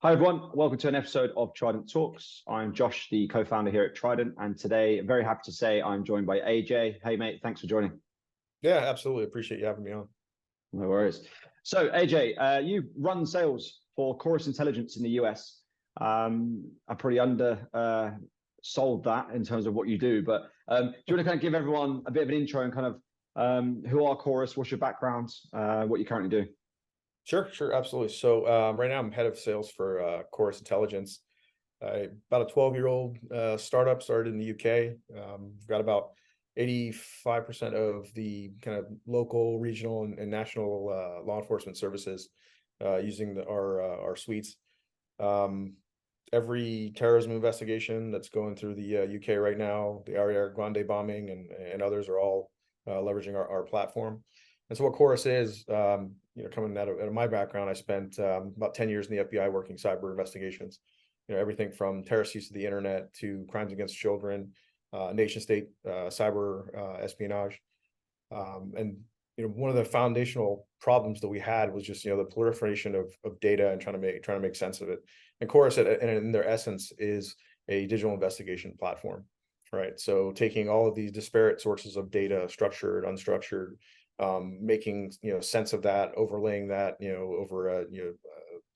Hi everyone, welcome to an episode of Trident Talks. I'm Josh, the co-founder here at Trident, and today I'm very happy to say I'm joined by AJ. Hey mate, thanks for joining. Yeah, absolutely. Appreciate you having me on. No worries. So AJ, you run sales for Chorus Intelligence in the US. I'm pretty sold that in terms of what you do, but do you want to kind of give everyone a bit of an intro and kind of who are Chorus, what's your background, what you currently do? Sure, absolutely. So right now I'm head of sales for Chorus Intelligence. About a 12-year-old startup, started in the UK. Got about 85% of the kind of local, regional, and national law enforcement services using our suites. Every terrorism investigation that's going through the UK right now, the Ariana Grande bombing and others are all leveraging our platform. And so what Chorus is, coming out of my background, I spent about 10 years in the FBI working cyber investigations. Everything from terrorist use of the internet to crimes against children, nation state cyber espionage. And one of the foundational problems that we had was just the proliferation of data and trying to make sense of it. And Chorus, in their essence, is a digital investigation platform, right? So taking all of these disparate sources of data, structured, unstructured, making sense of that, overlaying that over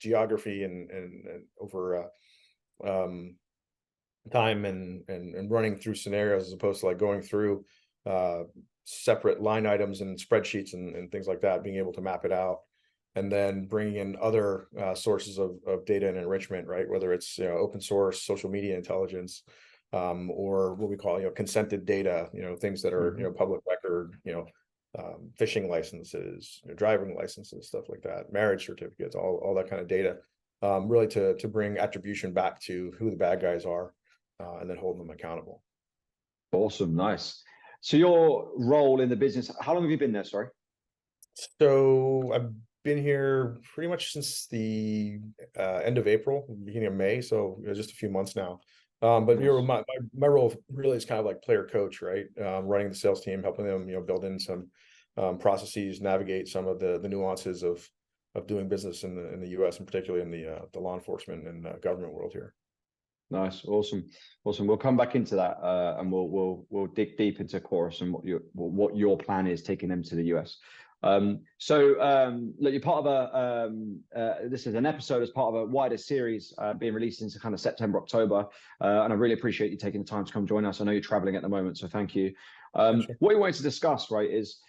geography and over time and running through scenarios as opposed to like going through separate line items and spreadsheets and things like that, being able to map it out and then bringing in other sources of data and enrichment, right? Whether it's open source, social media intelligence, or what we call consented data, things that are public record, fishing licenses, driving licenses, stuff like that, marriage certificates, all that kind of data, really to bring attribution back to who the bad guys are, and then holding them accountable. Awesome, nice. So your role in the business, how long have you been there, sorry? So I've been here pretty much since the end of April, beginning of May, so just a few months now. But nice. My role really is kind of like player coach, right? Running the sales team, helping them build in some processes, navigate some of the nuances of doing business in the US and particularly in the law enforcement and government world here. Nice, awesome. We'll come back into that, and we'll dig deep into Chorus and what your plan is taking them to the US. Look, you're part of this is an episode as part of a wider series being released into kind of September, October, and I really appreciate you taking the time to come join us. I know you're traveling at the moment, so thank you. Sure. What we wanted to discuss, right, is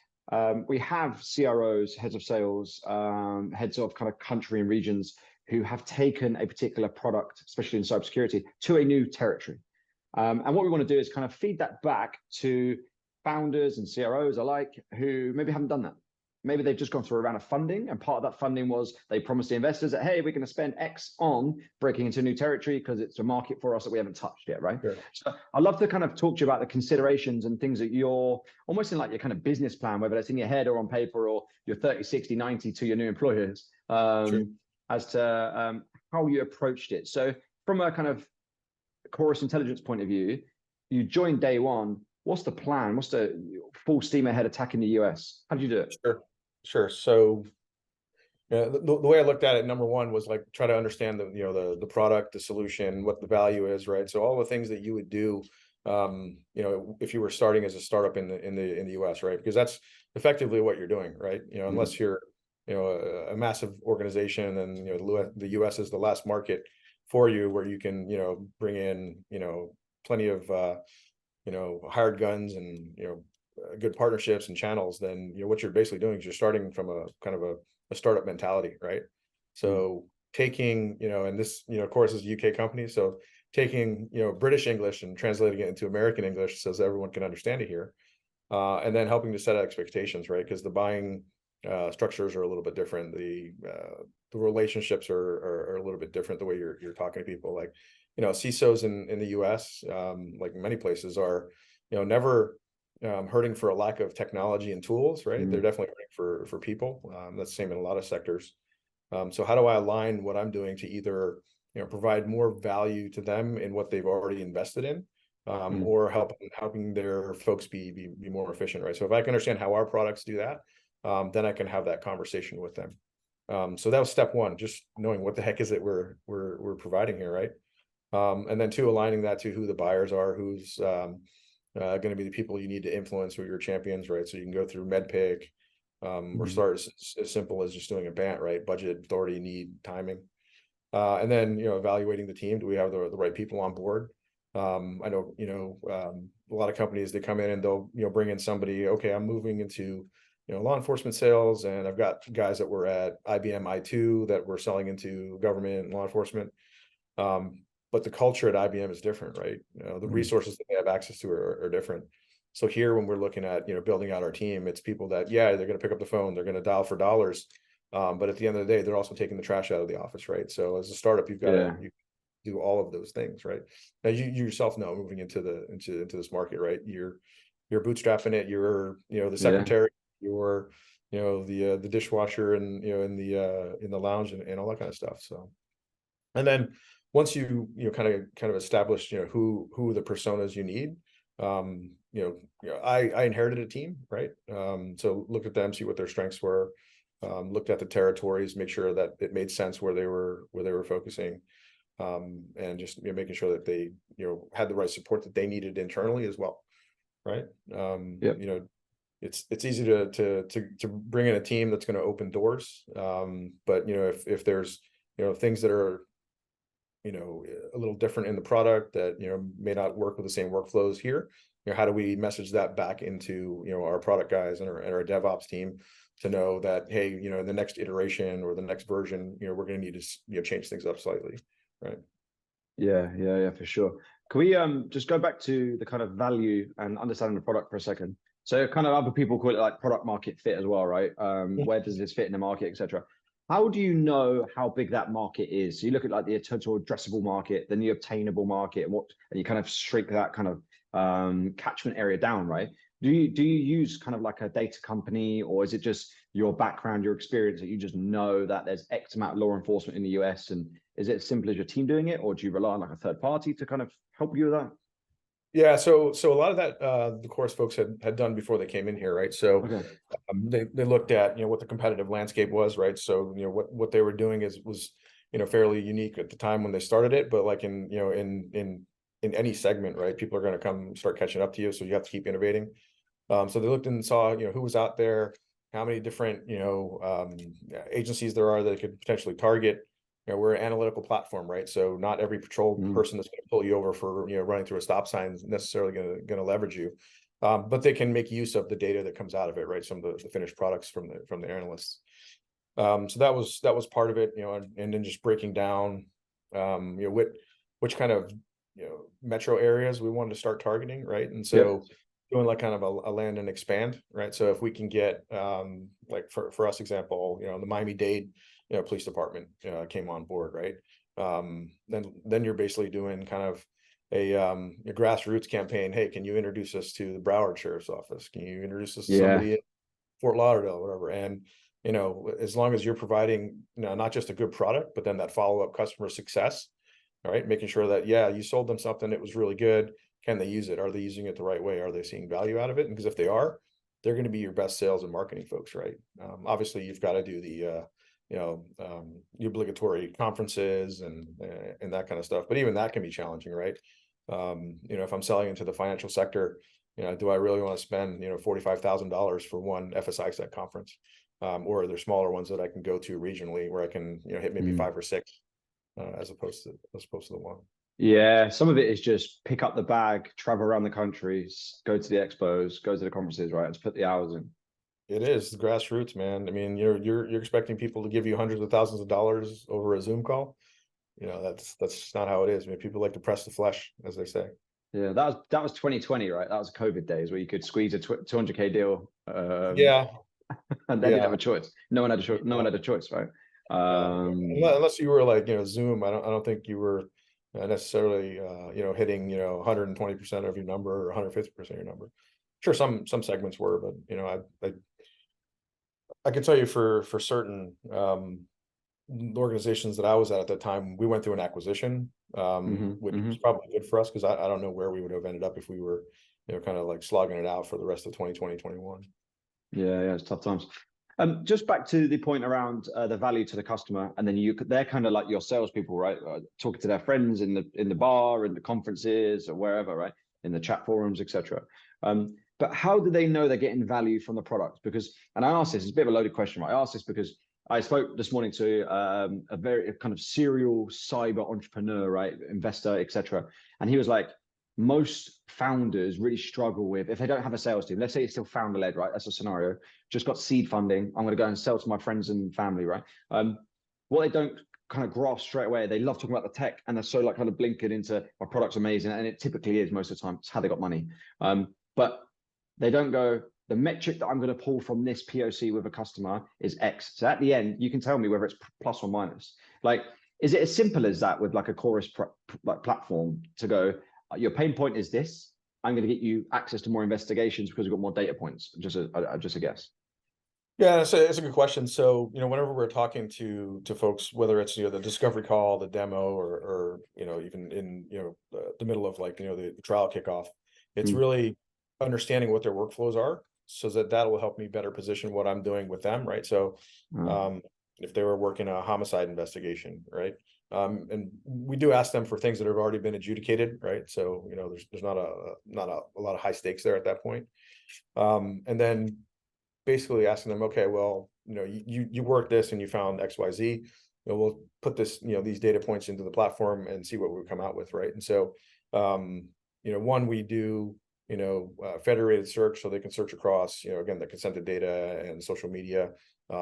we have CROs, heads of sales, heads of kind of country and regions who have taken a particular product, especially in cybersecurity, to a new territory. And what we want to do is kind of feed that back to founders and CROs alike who maybe haven't done that. Maybe they've just gone through a round of funding, and part of that funding was they promised the investors that, hey, we're going to spend X on breaking into new territory because it's a market for us that we haven't touched yet, right? Sure. So I'd love to kind of talk to you about the considerations and things that you're almost in like your kind of business plan, whether that's in your head or on paper or your 30, 60, 90 to your new employers. Sure. As to how you approached it. So from a kind of Chorus Intelligence point of view, you joined day one. What's the plan? What's the full steam ahead attack in the US? How did you do it? Sure. So the way I looked at it, number one was like try to understand the product, the solution, what the value is, right? So all the things that you would do, if you were starting as a startup in the US, right? Because that's effectively what you're doing, right? Unless you're a massive organization and the US is the last market for you where you can bring in plenty of hired guns and good partnerships and channels, then what you're basically doing is you're starting from a kind of a startup mentality, right? So taking and this of course is a UK company, so taking British English and translating it into American English so that everyone can understand it here, and then helping to set expectations, right? Because the buying structures are a little bit different. The relationships are a little bit different. The way you're talking to people, like CISOs in the US, like many places, are never hurting for a lack of technology and tools, right? They're definitely hurting for people. That's the same in a lot of sectors. So how do I align what I'm doing to either provide more value to them in what they've already invested in, or helping their folks be more efficient, right? So if I can understand how our products do that, then I can have that conversation with them. So that was step one, just knowing what the heck is it we're providing here, right? And then two, aligning that to who the buyers are, who's going to be the people you need to influence, who are your champions, right? So you can go through MedPick, or start as simple as just doing a BANT, right? Budget, authority, need, timing. And then, evaluating the team. Do we have the right people on board? I know, a lot of companies, they come in and they'll, bring in somebody, okay, I'm moving into, law enforcement sales, and I've got guys that were at IBM I2 that were selling into government and law enforcement. But the culture at IBM is different, right? The resources that they have access to are different. So here, when we're looking at, building out our team, it's people that, yeah, they're going to pick up the phone, they're going to dial for dollars. But at the end of the day, they're also taking the trash out of the office, right? So as a startup, you've got to do all of those things, right? Now you yourself know, moving into this market, right? You're bootstrapping it. You're the secretary. You're the dishwasher, and in the lounge, and all that kind of stuff. So, and then once you kind of establish who the personas you need, I inherited a team, right? So looked at them, see what their strengths were. Looked at the territories, make sure that it made sense where they were focusing, and just making sure that they had the right support that they needed internally as well, right? It's easy to bring in a team that's going to open doors, but if there's things that are a little different in the product that may not work with the same workflows here, how do we message that back into our product guys and our DevOps team to know that, hey, the next iteration or the next version, we're going to need to change things up slightly, right? Yeah, for sure. Can we just go back to the kind of value and understanding the product for a second? So kind of other people call it like product market fit as well, right? Where does this fit in the market, etc. How do you know how big that market is? So you look at like the total addressable market, then the obtainable market, and you kind of shrink that kind of catchment area down, right? Do you use kind of like a data company, or is it just your background, your experience, that you just know that there's X amount of law enforcement in the US, and is it as simple as your team doing it, or do you rely on like a third party to kind of help you with that? Yeah, so a lot of that the course folks had done before they came in here, right? So they looked at what the competitive landscape was, right? So what they were doing was fairly unique at the time when they started it, but like in any segment, right? People are going to come start catching up to you, so you have to keep innovating. So they looked and saw who was out there, how many different agencies there are that they could potentially target. We're an analytical platform, right? So not every patrol person that's going to pull you over for running through a stop sign is necessarily going to leverage you, but they can make use of the data that comes out of it, right? Some of the finished products from the analysts. So that was part of it, and then just breaking down, which kind of metro areas we wanted to start targeting, right? And so doing like kind of a land and expand, right? So if we can get like for us example, the Miami-Dade police department came on board, right? Then you're basically doing kind of a grassroots campaign. Hey, can you introduce us to the Broward Sheriff's Office? Can you introduce us to somebody in Fort Lauderdale, whatever? And as long as you're providing not just a good product, but then that follow-up customer success, all right, making sure that you sold them something, it was really good. Can they use it? Are they using it the right way? Are they seeing value out of it? And because if they are, they're going to be your best sales and marketing folks, right? Obviously, you've got to do the the obligatory conferences and that kind of stuff. But even that can be challenging, right? If I'm selling into the financial sector, do I really want to spend $45,000 for one FSISEC conference? Or are there smaller ones that I can go to regionally where I can hit maybe 5 or 6 as opposed to the one? Yeah, some of it is just pick up the bag, travel around the countries, go to the expos, go to the conferences, right? Just put the hours in. It is the grassroots, man. I mean, you're expecting people to give you hundreds of thousands of dollars over a Zoom call. That's just not how it is. I mean, people like to press the flesh, as they say. Yeah, that was 2020, right? That was COVID days where you could squeeze a 200K deal. And they didn't have a choice. No one had a choice. No one had a choice, right? Unless you were like Zoom, I don't think you were necessarily hitting 120% of your number or 150% of your number. Sure, some segments were, but I can tell you for certain organizations that I was at the time, we went through an acquisition, which was probably good for us because I don't know where we would have ended up if we were kind of like slogging it out for the rest of 2020, 2021. Yeah, it's tough times. Just back to the point around the value to the customer, and then they're kind of like your salespeople, right? Talking to their friends in the bar, in the conferences, or wherever, right? In the chat forums, etc. But how do they know they're getting value from the product? Because, and I asked this, it's a bit of a loaded question, right? I asked this because I spoke this morning to a very kind of serial cyber entrepreneur, right? Investor, etc. And he was like, most founders really struggle with, if they don't have a sales team, let's say it's still founder led, right? That's a scenario. Just got seed funding. I'm going to go and sell to my friends and family, right? What they don't kind of grasp straight away, they love talking about the tech and they're so like kind of blinking into my product's amazing. And it typically is most of the time. It's how they got money. But they don't go, the metric that I'm going to pull from this POC with a customer is X. So at the end, you can tell me whether it's plus or minus. Like, is it as simple as that with like a chorus platform to go, your pain point is this, I'm going to get you access to more investigations because we've got more data points? Just a guess. Yeah, it's a good question. So, whenever we're talking to folks, whether it's, the discovery call, the demo, or even in, the middle of like, the trial kickoff, it's really understanding what their workflows are so that will help me better position what I'm doing with them, right? So, if they were working a homicide investigation, right? And we do ask them for things that have already been adjudicated, right? So, there's not a lot of high stakes there at that point. And then basically asking them, okay, well, you worked this and you found XYZ, we'll put this, these data points into the platform and see what we come out with, right? And so, one, we do, federated search so they can search across, again, the consented data and social media.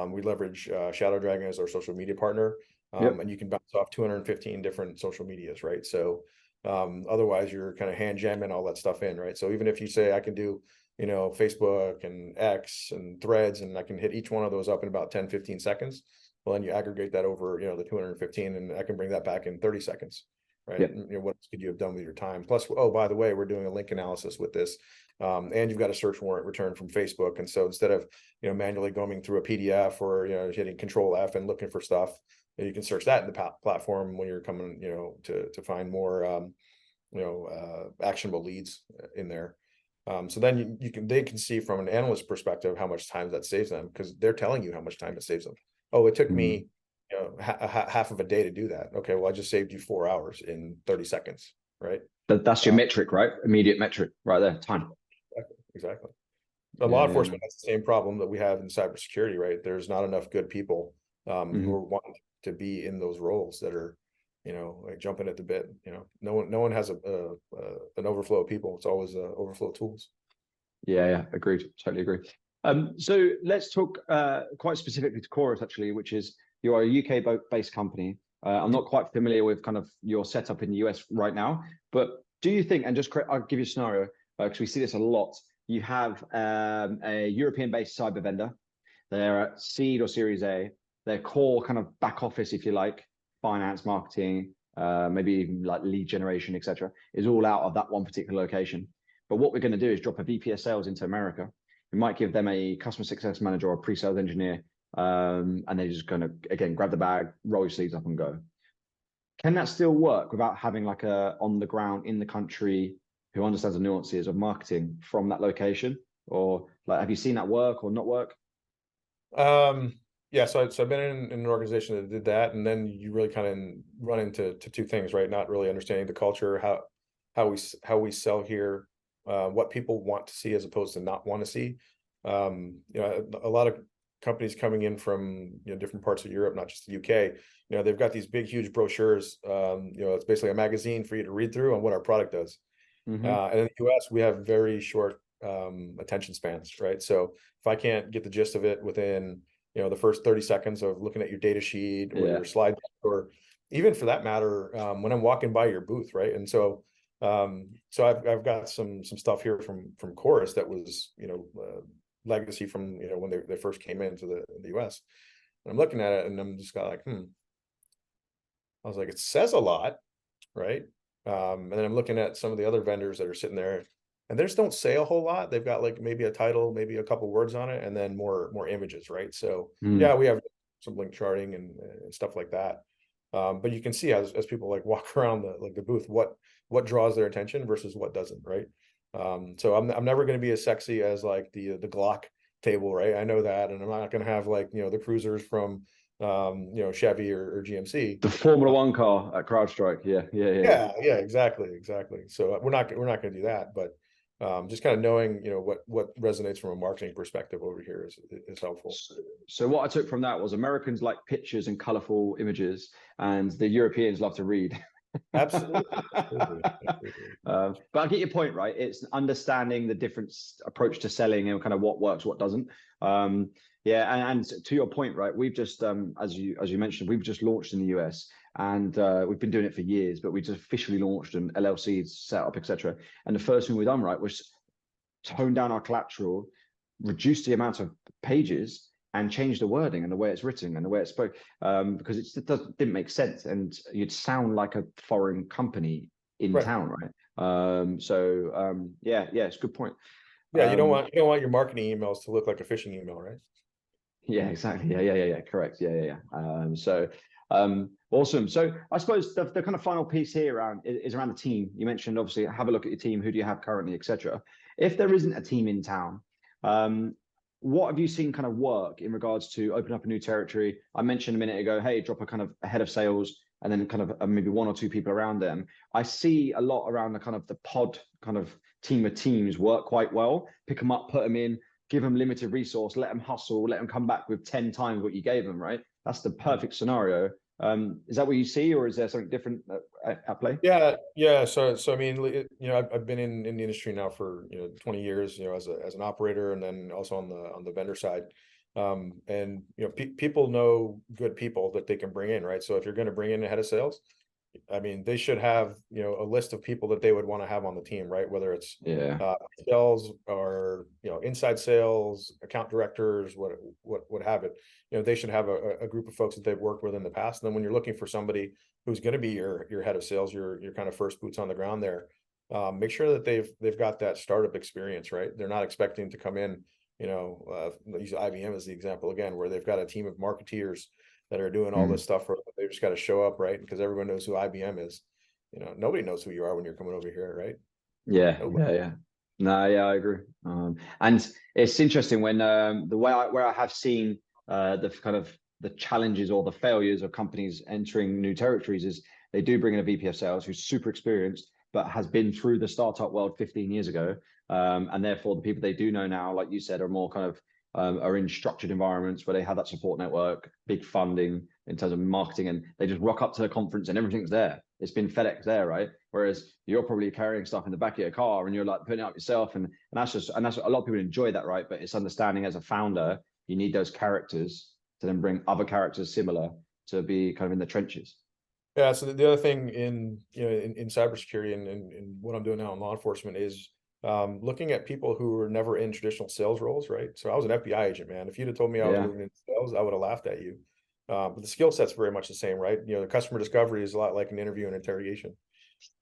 We leverage Shadow Dragon as our social media partner. And you can bounce off 215 different social medias, right? So otherwise you're kind of hand jamming all that stuff in, right? So even if you say I can do, Facebook and X and threads, and I can hit each one of those up in about 10, 15 seconds, well, then you aggregate that over, the 215, and I can bring that back in 30 seconds, right? And, what else could you have done with your time? Plus, oh, by the way, we're doing a link analysis with this. And you've got a search warrant return from Facebook. And so instead of, manually going through a PDF or, hitting Control F and looking for stuff, you can search that in the platform when you're coming, to find more, actionable leads in there. So then they can see from an analyst perspective how much time that saves them, because they're telling you how much time it saves them. Oh, it took me, half of a day to do that. Okay, well, I just saved you 4 hours in 30 seconds, right? That's your metric, right? Immediate metric, right there, time. Exactly. Law enforcement has the same problem that we have in cybersecurity, right? There's not enough good people who are wanting to be in those roles that are, like jumping at the bit. No one has an overflow of people. It's always overflow of tools. Yeah, agreed. Totally agree. So let's talk quite specifically to Chorus, actually, which is you are a UK-based company. I'm not quite familiar with kind of your setup in the US right now, but do you think, and just I'll give you a scenario, because we see this a lot. You have a European-based cyber vendor. They're at seed or Series A. Their core kind of back office, if you like, finance, marketing, maybe even like lead generation, etc., is all out of that one particular location. But what we're going to do is drop a VP of sales into America. We might give them a customer success manager or a pre-sales engineer, and they're just going to, again, grab the bag, roll your sleeves up and go. Can that still work without having like a on the ground in the country who understands the nuances of marketing from that location? Or like, have you seen that work or not work? Yeah, so I've been in an organization that did that, and then you really kind of run into two things, right? Not really understanding the culture, how we sell here, what people want to see as opposed to not want to see. A lot of companies coming in from different parts of Europe, not just the UK, they've got these big, huge brochures. It's basically a magazine for you to read through on what our product does. And in the US, we have very short attention spans, right? So if I can't get the gist of it within the first 30 seconds of looking at your data sheet or your slide deck, or even for that matter, when I'm walking by your booth, right? And so I've got some stuff here from Chorus that was legacy from when they first came into the US. And I'm looking at it and I'm just kind of like, I was like, it says a lot, right? And then I'm looking at some of the other vendors that are sitting there, and they just don't say a whole lot. They've got like maybe a title, maybe a couple words on it, and then more images, right? So yeah, we have some link charting and stuff like that. But you can see as people like walk around the booth, what draws their attention versus what doesn't, right? So I'm never going to be as sexy as like the Glock table, right? I know that, and I'm not going to have like, the cruisers from, Chevy or GMC. The Formula One car at CrowdStrike. Yeah, exactly. So we're not going to do that, but just kind of knowing, what resonates from a marketing perspective over here is helpful. So what I took from that was Americans like pictures and colorful images, and the Europeans love to read. Absolutely. But I get your point, right? It's understanding the different approach to selling and kind of what works, what doesn't. Yeah, and to your point, right? We've just, as you mentioned, we've just launched in the US, and we've been doing it for years, but we just officially launched and LLCs set up, etc. And the first thing we've done, right, was tone down our collateral, reduce the amount of pages, and change the wording and the way it's written and the way it's spoke, because didn't make sense, and you'd sound like a foreign company in town, right? Yeah, it's a good point. Yeah, you don't want your marketing emails to look like a phishing email, right? Yeah, exactly. Yeah. Correct. Yeah. Awesome. So I suppose the kind of final piece here is around the team. You mentioned, obviously, have a look at your team. Who do you have currently, etc. If there isn't a team in town, what have you seen kind of work in regards to open up a new territory? I mentioned a minute ago, hey, drop a kind of a head of sales and then kind of maybe one or two people around them. I see a lot around the kind of the pod kind of team of teams work quite well. Pick them up, put them in, give them limited resource, let them hustle, let them come back with 10 times what you gave them, right? That's the perfect scenario. Is that what you see, or is there something different at play? Yeah. So I mean, I've been in the industry now for 20 years, as an operator, and then also on the vendor side. And people know good people that they can bring in, right? So if you're going to bring in a head of sales, I mean, they should have a list of people that they would want to have on the team, right? Whether it's sales or inside sales, account directors, what have it. They should have a group of folks that they've worked with in the past. And then when you're looking for somebody who's going to be your head of sales, your kind of first boots on the ground there, make sure that they've got that startup experience, right? They're not expecting to come in, use IBM as the example again, where they've got a team of marketeers that are doing all this stuff. They just got to show up, right? Because everyone knows who IBM is. Nobody knows who you are when you're coming over here, right? Yeah. No, yeah, I agree. And it's interesting when the way where I have seen the kind of the challenges or the failures of companies entering new territories is they do bring in a VP of sales who's super experienced, but has been through the startup world 15 years ago. And therefore the people they do know now, like you said, are more kind of are in structured environments where they have that support network, big funding in terms of marketing, and they just rock up to the conference and everything's there. It's been FedEx there, right? Whereas you're probably carrying stuff in the back of your car and you're like putting it up yourself, and that's a lot of people enjoy that, right? But it's understanding as a founder, you need those characters to then bring other characters similar to be kind of in the trenches. Yeah. So the other thing in cybersecurity and what I'm doing now in law enforcement is looking at people who were never in traditional sales roles, right? So I was an FBI agent, man. If you'd have told me I was moving into sales, I would have laughed at you. But the skill set's very much the same, right? The customer discovery is a lot like an interview and interrogation.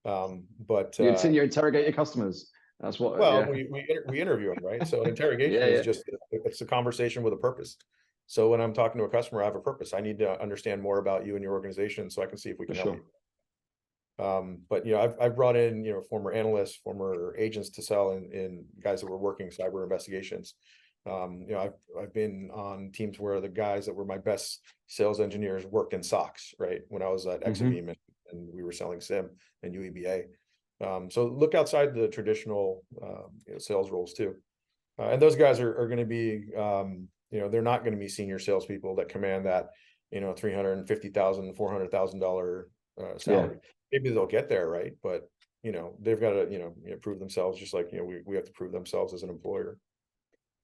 But you interrogate your customers. That's what. Well, we interview them, right? So an interrogation is just it's a conversation with a purpose. So when I'm talking to a customer, I have a purpose. I need to understand more about you and your organization so I can see if we can help you. But I've brought in former analysts, former agents to sell in guys that were working cyber investigations. I've been on teams where the guys that were my best sales engineers worked in SOCs, right? When I was at Exabeam and we were selling SIM and UEBA. So look outside the traditional sales roles too. And those guys are going to be, they're not going to be senior salespeople that command that, $350,000, $400,000 salary. Maybe they'll get there, right? But they've got to prove themselves, just like we have to prove themselves as an employer.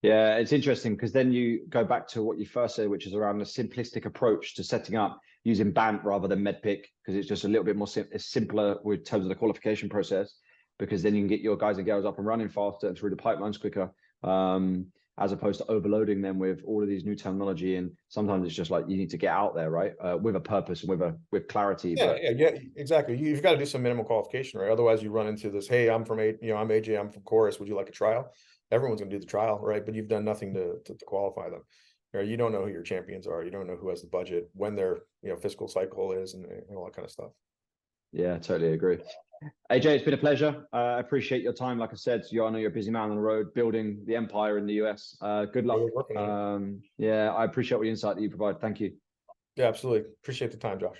Yeah, it's interesting because then you go back to what you first said, which is around the simplistic approach to setting up using BANT rather than MEDPIC, because it's just a little bit more simpler with terms of the qualification process, because then you can get your guys and girls up and running faster and through the pipelines quicker, as opposed to overloading them with all of these new terminology. And sometimes it's just like you need to get out there, right, with a purpose and with clarity. Yeah, exactly. You've got to do some minimum qualification, right? Otherwise, you run into this. Hey, I'm AJ. I'm from Chorus. Would you like a trial? Everyone's going to do the trial, right? But you've done nothing to qualify them. You don't know who your champions are. You don't know who has the budget, when their fiscal cycle is, and all that kind of stuff. Yeah, totally agree. AJ, it's been a pleasure. I appreciate your time. Like I said, I know you're a busy man on the road building the empire in the US. Good luck. We're working on it. Yeah, I appreciate all the insight that you provide. Thank you. Yeah, absolutely. Appreciate the time, Josh.